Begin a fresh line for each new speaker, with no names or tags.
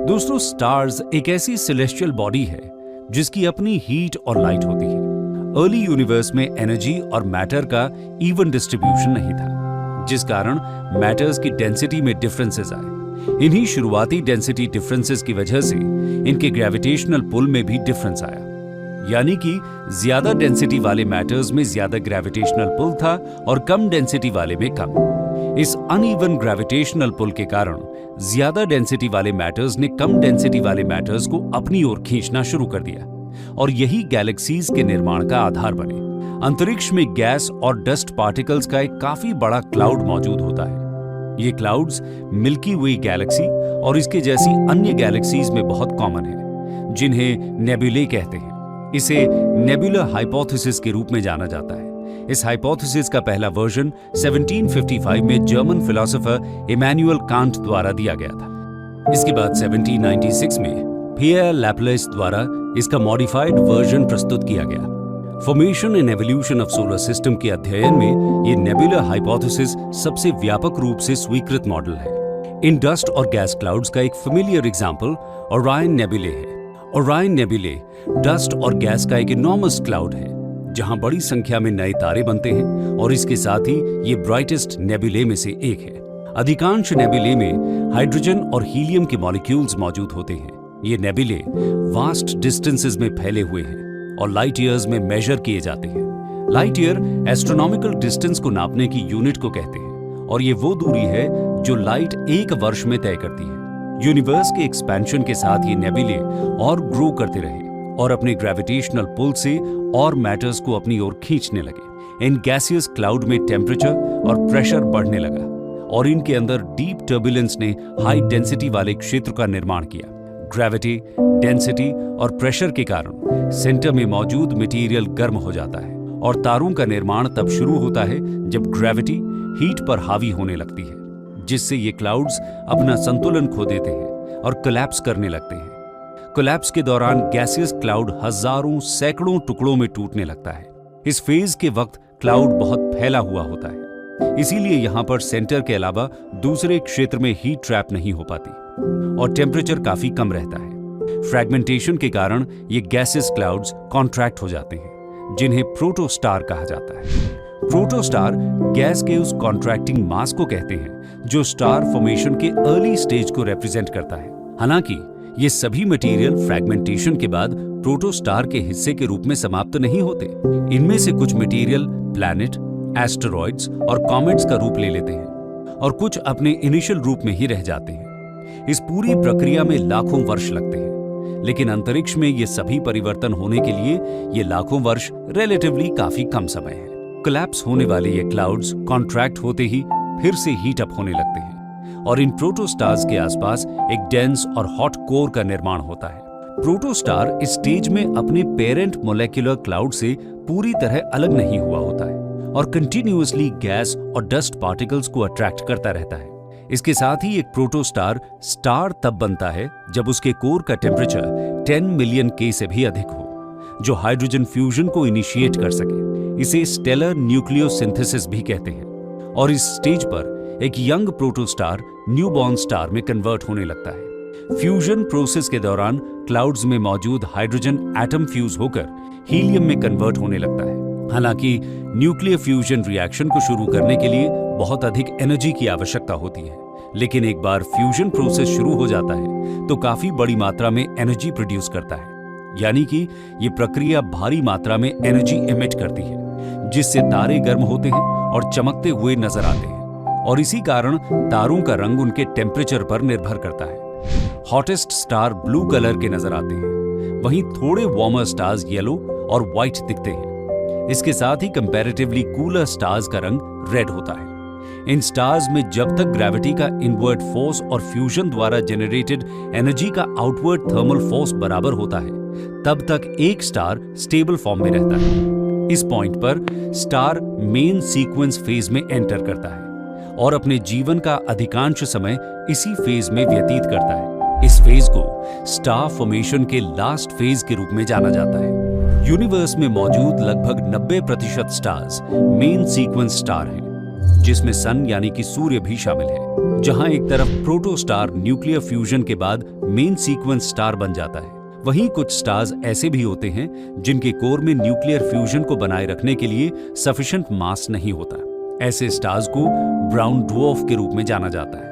दोस्तों, स्टार्स एक ऐसी सेलेस्टियल बॉडी है जिसकी अपनी हीट और लाइट होती है। अर्ली यूनिवर्स में एनर्जी और मैटर का इवन डिस्ट्रीब्यूशन नहीं था, जिस कारण मैटर्स की डेंसिटी में डिफरेंसेस आए। इन्हीं शुरुआती डेंसिटी डिफरेंसेस की वजह से इनके ग्रेविटेशनल पुल में भी डिफरेंस आया, यानी कि ज्यादा डेंसिटी वाले मैटर्स में ज्यादा ग्रेविटेशनल पुल था और कम डेंसिटी वाले में कम। इस अनइवन ग्रेविटेशनल पुल के कारण ज्यादा डेंसिटी वाले मैटर्स ने कम डेंसिटी वाले मैटर्स को अपनी ओर खींचना शुरू कर दिया और यही गैलेक्सीज के निर्माण का आधार बने। अंतरिक्ष में गैस और डस्ट पार्टिकल्स का एक काफी बड़ा क्लाउड मौजूद होता है। ये क्लाउड्स मिल्की वे गैलेक्सी और इसके जैसी अन्य गैलेक्सीज में बहुत कॉमन है, जिन्हें नेबुले कहते हैं। इसे नेबुलर हाइपोथेसिस के रूप में जाना जाता है। इस हाइपोथेसिस का पहला वर्जन 1755 में जर्मन फिलोसोफर इमैनुअल कांट द्वारा दिया गया था। इसके बाद 1796 में पियर लैप्लेस द्वारा इसका मॉडिफाइड वर्जन प्रस्तुत किया गया। Formation and evolution of solar system के अध्ययन में ये नेबुलर हाइपोथेसिस सबसे व्यापक रूप से स्वीकृत मॉडल है। इन डस्ट और गैस क्लाउड्स का एक फेमिलियर एग्जांपल ओरायन नेबुले है। ओरायन नेबुले डस्ट और गैस का एक इनॉर्मस क्लाउड है जहां बड़ी संख्या में नए तारे बनते हैं और इसके साथ ही ये ब्राइटेस्ट नेबुले में से एक है। अधिकांश नेबुले में हाइड्रोजन और हीलियम के मॉलिक्यूल्स मौजूद होते हैं। ये नेबुले वास्ट डिस्टेंसेस में फैले हुए हैं और लाइट ईयर्स में मेजर किए जाते हैं। लाइट ईयर एस्ट्रोनॉमिकल डिस्टेंस को नापने की यूनिट को कहते हैं और ये वो दूरी है जो लाइट एक वर्ष में तय करती है। यूनिवर्स के एक्सपेंशन के साथ ये नेबुले और ग्रो करते रहे और अपने ग्रेविटेशनल पुल से और मैटर्स को अपनी ओर खींचने लगे। इन गैसियस क्लाउड में टेम्परेचर और प्रेशर बढ़ने लगा और इनके अंदर डीप टर्बुलेंस ने हाई डेंसिटी वाले क्षेत्र का निर्माण किया। ग्रेविटी, डेंसिटी और प्रेशर के कारण सेंटर में मौजूद मटेरियल गर्म हो जाता है और तारों का निर्माण तब शुरू होता है जब ग्रेविटी हीट पर हावी होने लगती है, जिससे ये क्लाउड्स अपना संतुलन खो देते हैं और कोलैप्स करने लगते हैं। कोलैप्स के दौरान गैसियस क्लाउड हजारों सैकड़ों टुकड़ों में टूटने लगता है। इस फेज के वक्त क्लाउड बहुत फैला हुआ होता है, इसीलिए यहाँ पर सेंटर के अलावा दूसरे क्षेत्र में हीट ट्रैप नहीं हो पाती और टेम्परेचर काफी कम रहता है। फ्रैगमेंटेशन के कारण ये गैसियस क्लाउड्स कॉन्ट्रैक्ट हो जाते हैं, जिन्हें प्रोटोस्टार कहा जाता है। प्रोटोस्टार गैस के उस कॉन्ट्रैक्टिंग मास को कहते हैं जो स्टार फॉर्मेशन के अर्ली स्टेज को रिप्रेजेंट करता है। हालांकि ये सभी मटेरियल फ्रैगमेंटेशन के बाद प्रोटोस्टार के हिस्से के रूप में समाप्त नहीं होते। इनमें से कुछ मटेरियल प्लैनेट, एस्टेरॉइड्स और कॉमेट्स का रूप ले लेते हैं और कुछ अपने इनिशियल रूप में ही रह जाते हैं। इस पूरी प्रक्रिया में लाखों वर्ष लगते हैं, लेकिन अंतरिक्ष में ये सभी परिवर्तन होने के लिए ये लाखों वर्ष रिलेटिवली काफी कम समय है। कोलैप्स होने वाले ये क्लाउड्स कॉन्ट्रैक्ट होते ही फिर से हीट अप होने लगते हैं और इन प्रोटोस्टार्स के आसपास एक डेंस और हॉट कोर का निर्माण होता है। प्रोटोस्टार इस स्टेज में अपने पेरेंट मोलेक्युलर क्लाउड से पूरी तरह अलग नहीं हुआ होता है और कंटिन्यूअसली गैस और डस्ट पार्टिकल्स को अट्रैक्ट करता रहता है। इसके साथ ही एक प्रोटोस्टार स्टार तब बनता है जब उसके कोर का टेम्परेचर 10 मिलियन K से भी अधिक हो, जो हाइड्रोजन फ्यूजन को इनिशिएट कर सके। इसे स्टेलर न्यूक्लियोसिंथेसिस भी कहते हैं और इस स्टेज पर एक यंग प्रोटोस्टार न्यूबॉर्न स्टार में कन्वर्ट होने लगता है। फ्यूजन प्रोसेस के दौरान क्लाउड्स में मौजूद हाइड्रोजन एटम फ्यूज होकर हीलियम में कन्वर्ट होने लगता है। हालांकि न्यूक्लियर फ्यूजन रिएक्शन को शुरू करने के लिए बहुत अधिक एनर्जी की आवश्यकता होती है, लेकिन एक बार फ्यूजन प्रोसेस शुरू हो जाता है तो काफी बड़ी मात्रा में एनर्जी प्रोड्यूस करता है, यानी कि ये प्रक्रिया भारी मात्रा में एनर्जी एमिट करती है, जिससे तारे गर्म होते हैं और चमकते हुए नजर आते हैं और इसी कारण तारों का रंग उनके टेम्परेचर पर निर्भर करता है। हॉटेस्ट स्टार ब्लू कलर के नजर आते हैं, वहीं थोड़े वार्मर स्टार्स येलो और व्हाइट दिखते हैं। इसके साथ ही कंपैरेटिवली कूलर स्टार्स का रंग रेड होता है। इन स्टार्स में जब तक ग्रेविटी का इनवर्ट फोर्स और फ्यूजन द्वारा जनरेटेड एनर्जी का आउटवर्ड थर्मल फोर्स बराबर होता है, तब तक एक स्टार स्टेबल फॉर्म में रहता है। इस पॉइंट पर स्टार मेन सीक्वेंस फेज में एंटर करता है और अपने जीवन का अधिकांश समय इसी फेज में व्यतीत करता है। इस फेज को स्टार फॉर्मेशन के लास्ट फेज के रूप में जाना जाता है। यूनिवर्स में मौजूद लगभग 90% स्टार्स मेन सीक्वेंस स्टार हैं। जिसमें सन यानी कि सूर्य भी शामिल है। जहां एक तरफ प्रोटोस्टार न्यूक्लियर फ्यूजन के बाद मेन सीक्वेंस स्टार बन जाता है, वहीं कुछ स्टार्स ऐसे भी होते हैं जिनके कोर में न्यूक्लियर फ्यूजन को बनाए रखने के लिए सफिशिएंट मास नहीं होता। ऐसे स्टार्स को ब्राउन ड्वार्फ के रूप में जाना जाता है।